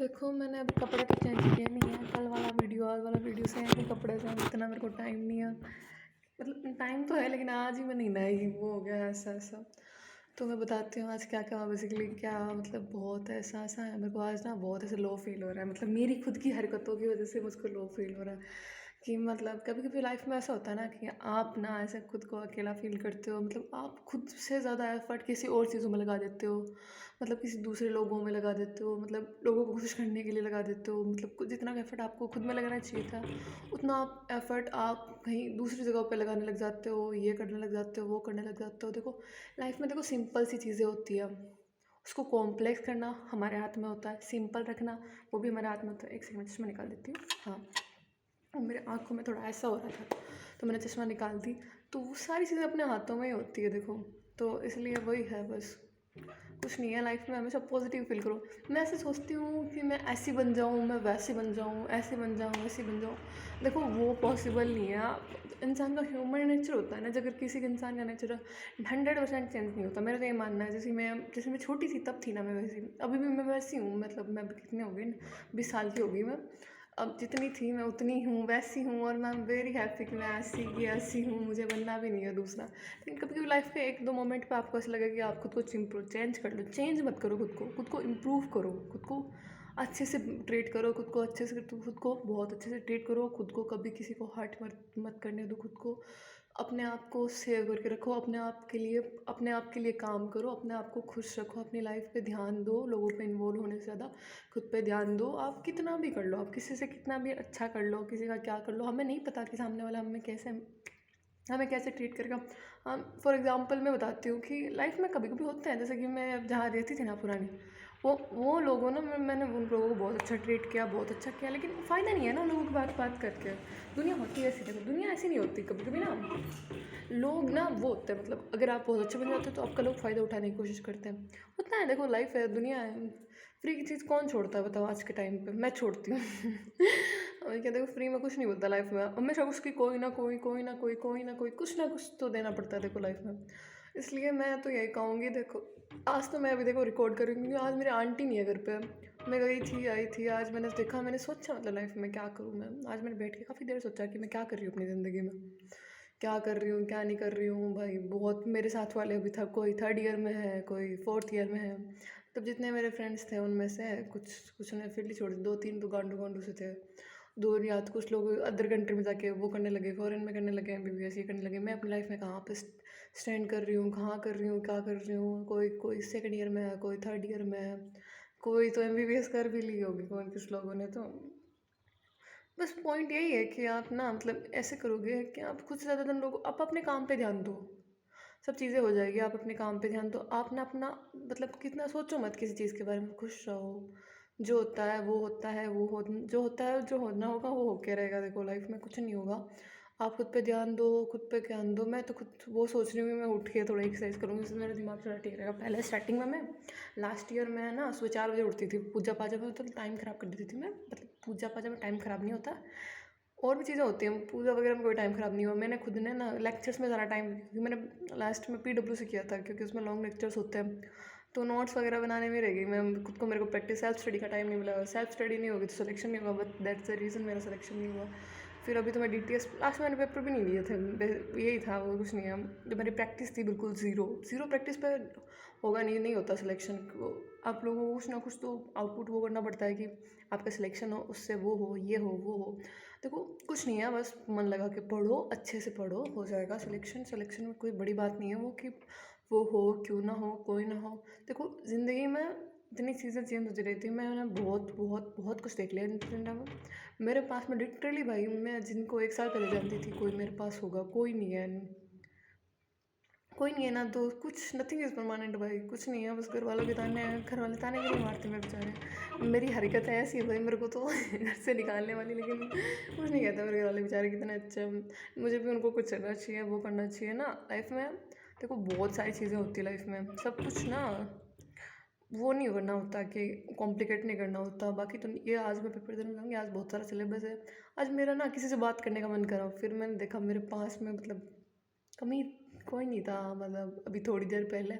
देखो, मैंने अभी कपड़े तो चेंज किए नहीं है। कल वाला वीडियो आज वाला वीडियो सेम ही कपड़े से, इतना मेरे को टाइम नहीं है। मतलब टाइम तो है लेकिन आज ही मैं नींद आई, वो हो गया ऐसा ऐसा। तो मैं बताती हूँ आज क्या क्या हुआ। बेसिकली क्या मतलब बहुत ऐसा ऐसा है, मेरे को आज ना बहुत ऐसे लो फील हो रहा है। मतलब मेरी खुद की हरकतों की वजह से मुझको लो फील हो रहा है कि मतलब कभी कभी लाइफ में ऐसा होता है ना कि आप ना ऐसे खुद को अकेला फील करते हो। मतलब आप खुद से ज़्यादा एफर्ट किसी और चीज़ों में लगा देते हो। मतलब किसी दूसरे लोगों में लगा देते हो, मतलब लोगों को खुश करने के लिए लगा देते हो। मतलब जितना एफर्ट आपको खुद में लगाना चाहिए था, उतना आप एफर्ट आप कहीं दूसरी जगह पे लगाने लग जाते हो, ये करने लग जाते हो, वो करने लग जाते हो। देखो लाइफ में देखो सिंपल सी चीज़ें होती है, उसको कॉम्प्लेक्स करना हमारे हाथ में होता है, सिंपल रखना वो भी हमारे हाथ में होता है। एक सेकंड चश्मा निकाल देती हूँ। हाँ, और मेरे आँखों में थोड़ा ऐसा हो रहा था तो मैंने चश्मा निकाल दी। तो वो सारी चीज़ें अपने हाथों में ही होती है देखो। तो इसलिए वही है बस, कुछ नहीं है लाइफ में। हमेशा पॉजिटिव फील करो। मैं ऐसे सोचती हूँ कि मैं ऐसी बन जाऊँ, मैं वैसी बन जाऊँ, ऐसे बन जाऊँ, वैसी बन जाऊँ। देखो वो पॉसिबल नहीं है। इंसान का ह्यूमन नेचर होता है ना, अगर किसी के इंसान का नेचर 100% चेंज नहीं होता। मेरा तो ये मानना है। जैसे मैं छोटी थी तब थी ना मैं वैसी, अभी भी मैं वैसी हूँ। मतलब मैं अभी कितने हो गई, 20 साल की हो गई मैं। अब जितनी थी मैं उतनी हूँ, वैसी हूँ। और मैं एम वेरी हैप्पी कि मैं ऐसी की ऐसी हूँ, मुझे बनना भी नहीं है दूसरा। लेकिन कभी कभी लाइफ के एक दो मोमेंट पे आपको ऐसा लगे कि आप खुद को चेंज कर लो। चेंज मत करो, खुद को इम्प्रूव करो, खुद को अच्छे से ट्रीट करो, खुद को अच्छे से, खुद को बहुत अच्छे से ट्रीट करो। खुद को कभी किसी को हर्ट मत मत करने दो। खुद को अपने आप को सेव करके रखो। अपने आप के लिए काम करो। अपने आप को खुश रखो। अपनी लाइफ पे ध्यान दो, लोगों पे इन्वॉल्व होने से ज़्यादा खुद पे ध्यान दो। आप कितना भी कर लो, आप किसी से कितना भी अच्छा कर लो, किसी का क्या कर लो, हमें नहीं पता कि सामने वाला हमें कैसे ट्रीट करेगा। हम फॉर एग्ज़ाम्पल मैं बताती हूँ कि लाइफ में कभी कभी होता है, जैसे कि मैं अब जहाँ रहती थी ना पुरानी, वो लोगों ना मैंने उन लोगों को बहुत अच्छा ट्रीट किया, बहुत अच्छा किया, लेकिन फ़ायदा नहीं है ना उन लोगों की बात बात करके। दुनिया होती है ऐसी, देखो दुनिया ऐसी नहीं होती। कभी कभी ना लोग ना वो होते हैं, मतलब अगर आप बहुत अच्छे बन जाते हो तो आपका लोग फ़ायदा उठाने की कोशिश करते हैं। उतना है, देखो लाइफ है, दुनिया है। फ्री की चीज़ कौन छोड़ता है बताओ आज के टाइम पे? मैं छोड़ती हूँ। और क्या, देखो फ्री में कुछ नहीं होता लाइफ में। हमेशा उसकी कोई ना कोई कुछ ना कुछ तो देना पड़ता है देखो लाइफ में। इसलिए मैं तो यही कहूँगी। देखो आज तो मैं अभी देखो रिकॉर्ड कर रही हूँ क्योंकि आज मेरी आंटी नहीं है घर पे। मैं गई थी आई थी, आज मैंने देखा, मैंने सोचा मतलब लाइफ में क्या करूँ मैं। आज मैंने बैठ के काफ़ी देर सोचा कि मैं क्या कर रही हूँ अपनी ज़िंदगी में, क्या कर रही हूँ क्या नहीं कर रही हूँ। भाई बहुत मेरे साथ वाले अभी था, कोई 3rd ईयर में है, कोई 4th ईयर में है। तब जितने मेरे फ्रेंड्स थे उनमें से कुछ कुछ ने फील्ड छोड़ दी, 2-3 तो गांडू गांडू से थे। दो या तो कुछ लोग अदर कंट्री में जाके वो करने लगे, फॉरेन में करने लगे, एमबीबीएस ये करने लगे। मैं अपनी लाइफ में कहाँ पे स्टैंड कर रही हूँ, कहाँ कर रही हूँ, क्या कर रही हूँ। कोई कोई 2nd ईयर में है, कोई 3rd ईयर में है, कोई तो एमबीबीएस कर भी ली होगी कौन कुछ लोगों ने तो। बस पॉइंट यही है कि आप ना मतलब ऐसे करोगे कि आप खुद से ज़्यादा दिन लोग, आप अपने काम पे ध्यान दो, सब चीज़ें हो जाएगी। आप अपने काम पे ध्यान दो। आप ना अपना मतलब कितना सोचो मत किसी चीज़ के बारे में, खुश रहो। जो होता है वो होता है, जो होता है जो होना होगा वो होके रहेगा। देखो लाइफ में कुछ नहीं होगा। आप खुद पे ध्यान दो, खुद पे ध्यान दो। मैं तो खुद वो सोच रही हूँ कि मैं उठ के थोड़ा एक्सरसाइज करूँगी, इससे मेरा दिमाग थोड़ा ठीक रहेगा। पहले स्टार्टिंग में मैं लास्ट ईयर में ना सुबह 4 बजे उठती थी, पूजा पाजा में तो टाइम ख़राब कर देती थी मैं। मतलब पूजा पाजा में टाइम ख़राब नहीं होता, और भी चीज़ें होती हैं, पूजा वगैरह में कोई टाइम ख़राब नहीं हुआ। मैंने खुद ने ना लेक्चर्स में ज़्यादा टाइम, क्योंकि मैंने लास्ट में पीडब्ल्यू से किया था, क्योंकि उसमें लॉन्ग लेक्चर्स होते हैं तो नोट्स वगैरह बनाने में रह गई मैं खुद को। मेरे को प्रैक्टिस सेल्फ स्टडी का टाइम नहीं मिला। सेल्फ स्टडी नहीं होगी तो सिलेक्शन नहीं होगा, बट दैट्स द रीज़न मेरा सिलेक्शन नहीं हुआ। फिर अभी तो मैं डीटीएस लास्ट में मैंने पेपर भी नहीं लिए थे, यही था वो, कुछ नहीं है। जो मेरी प्रैक्टिस थी बिल्कुल ज़ीरो ज़ीरो प्रैक्टिस पे होगा नहीं, नहीं होता सिलेक्शन। आप लोगों को कुछ ना कुछ तो आउटपुट वो करना पड़ता है कि आपका सिलेक्शन हो, उससे वो हो, ये हो, वो हो। देखो कुछ नहीं है, बस मन लगा के पढ़ो, अच्छे से पढ़ो, हो जाएगा सिलेक्शन। सिलेक्शन में कोई बड़ी बात नहीं है वो कि वो हो क्यों ना हो, कोई ना हो। देखो ज़िंदगी में इतनी चीज़ें चेंज होती रहती है। मैंने बहुत बहुत बहुत कुछ देख लिया इन में। मेरे पास में लिटरली भाई, मैं जिनको 1 साल पहले जानती थी कोई मेरे पास होगा, कोई नहीं है। कोई नहीं है ना, तो कुछ नथिंग इज़ परमानेंट भाई, कुछ नहीं है। बस घर वालों के ताने हैं, घर वाले ताने भी नहीं मारते मेरे बेचारे। मेरी हरकतें ऐसी है भाई, मेरे को तो घर से निकालने वाली, लेकिन कुछ नहीं कहते मेरे घर वाले बेचारे, कितने अच्छे हैं। मुझे भी उनको कुछ करना चाहिए, वो करना चाहिए ना लाइफ में। देखो बहुत सारी चीज़ें होती है लाइफ में, सब कुछ ना वो नहीं करना होता कि कॉम्प्लिकेट नहीं करना होता। बाकी तो ये आज मैं पेपर देने जाऊँगी, आज बहुत सारा सिलेबस है। आज मेरा ना किसी से बात करने का मन करा, फिर मैंने देखा मेरे पास में मतलब कमी कोई नहीं था। मतलब अभी थोड़ी देर पहले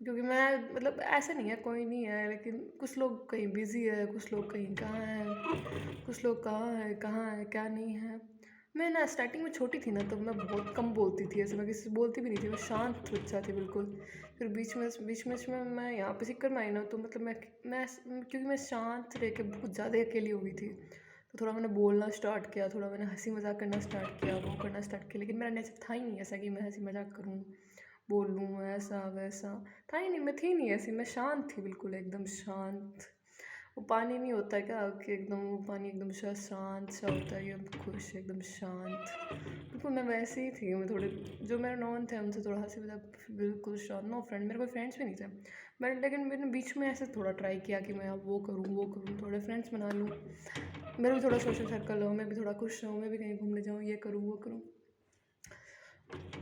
क्योंकि मैं मतलब ऐसा नहीं है, कोई नहीं है, लेकिन कुछ लोग कहीं बिज़ी है, कुछ लोग कहीं कहाँ हैं, कुछ लोग कहाँ है क्या नहीं है। मैं ना स्टार्टिंग में छोटी थी ना, तो मैं बहुत कम बोलती थी, ऐसे मैं किसी से बोलती भी नहीं थी, मैं शांत बच्चा थी बिल्कुल। फिर बीच में मैं यहाँ पे सीकर में आई ना, तो मतलब मैं क्योंकि मैं शांत रह के बहुत ज़्यादा अकेली हो गई थी, तो थोड़ा मैंने बोलना स्टार्ट किया, थोड़ा मैंने हंसी मजाक करना स्टार्ट किया, वो करना स्टार्ट किया, लेकिन मेरा नेचर था ही नहीं ऐसा कि मैं हंसी मजाक करूँ, बोलूँ ऐसा वैसा। था ही नहीं, मैं थी नहीं ऐसी, मैं शांत थी बिल्कुल एकदम शांत। वो पानी नहीं होता है क्या कि एकदम वो पानी एकदम शांत सा होता है, एकदम खुश एकदम शांत, बिल्कुल मैं वैसे ही थी। मैं थोड़े जो मेरे नॉन थे उनसे थोड़ा हंसी मजाक, बिल्कुल शांत, नो फ्रेंड, मेरे कोई फ्रेंड्स भी नहीं थे। मैं लेकिन मैंने बीच में ऐसे थोड़ा ट्राई किया कि मैं अब वो करूँ, थोड़े फ्रेंड्स बना लूँ, मेरा भी थोड़ा सोशल सर्कल हो, मैं भी थोड़ा खुश रहूँ, मैं भी कहीं घूमने जाऊँ, ये करूँ वो करूँ।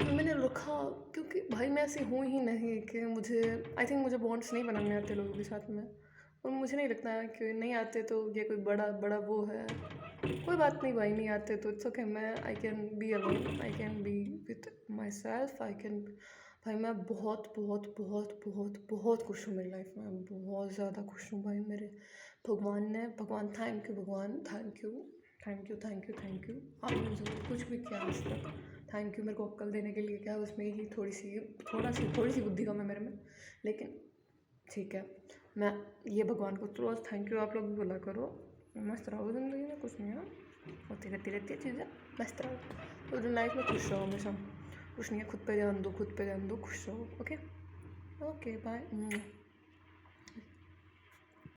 मैंने रखा, क्योंकि भाई मैं ऐसी हूँ ही नहीं कि मुझे, आई थिंक मुझे बॉन्ड्स नहीं बनाने आते लोगों के साथ में, और मुझे नहीं लगता है कि नहीं आते तो ये कोई बड़ा बड़ा वो है। कोई बात नहीं भाई, नहीं आते तो इट्स ओके, मैं I can be alone, I can be with my self, I can. भाई मैं बहुत बहुत बहुत बहुत बहुत खुश हूँ मेरी लाइफ में, बहुत ज़्यादा खुश हूँ भाई। मेरे भगवान थैंक यू, भगवान thank you, thank you thank you thank you. आपने मुझे कुछ भी किया आज तक, थैंक यू मेरे को अक्ल देने के लिए। क्या बस मेरी थोड़ी सी बुद्धि कम है मेरे में, लेकिन ठीक है। मैं ये भगवान को रोज़ थैंक यू आप लोग भी बोला करो। मस्त रहो ज़िंदगी में, कुछ नहीं है, होती रहती है चीज़ें, मस्त रहो तो लाइफ में खुश रहो हमेशा। कुछ नहीं है, खुद पे ध्यान दो, खुश रहो। Okay okay bye.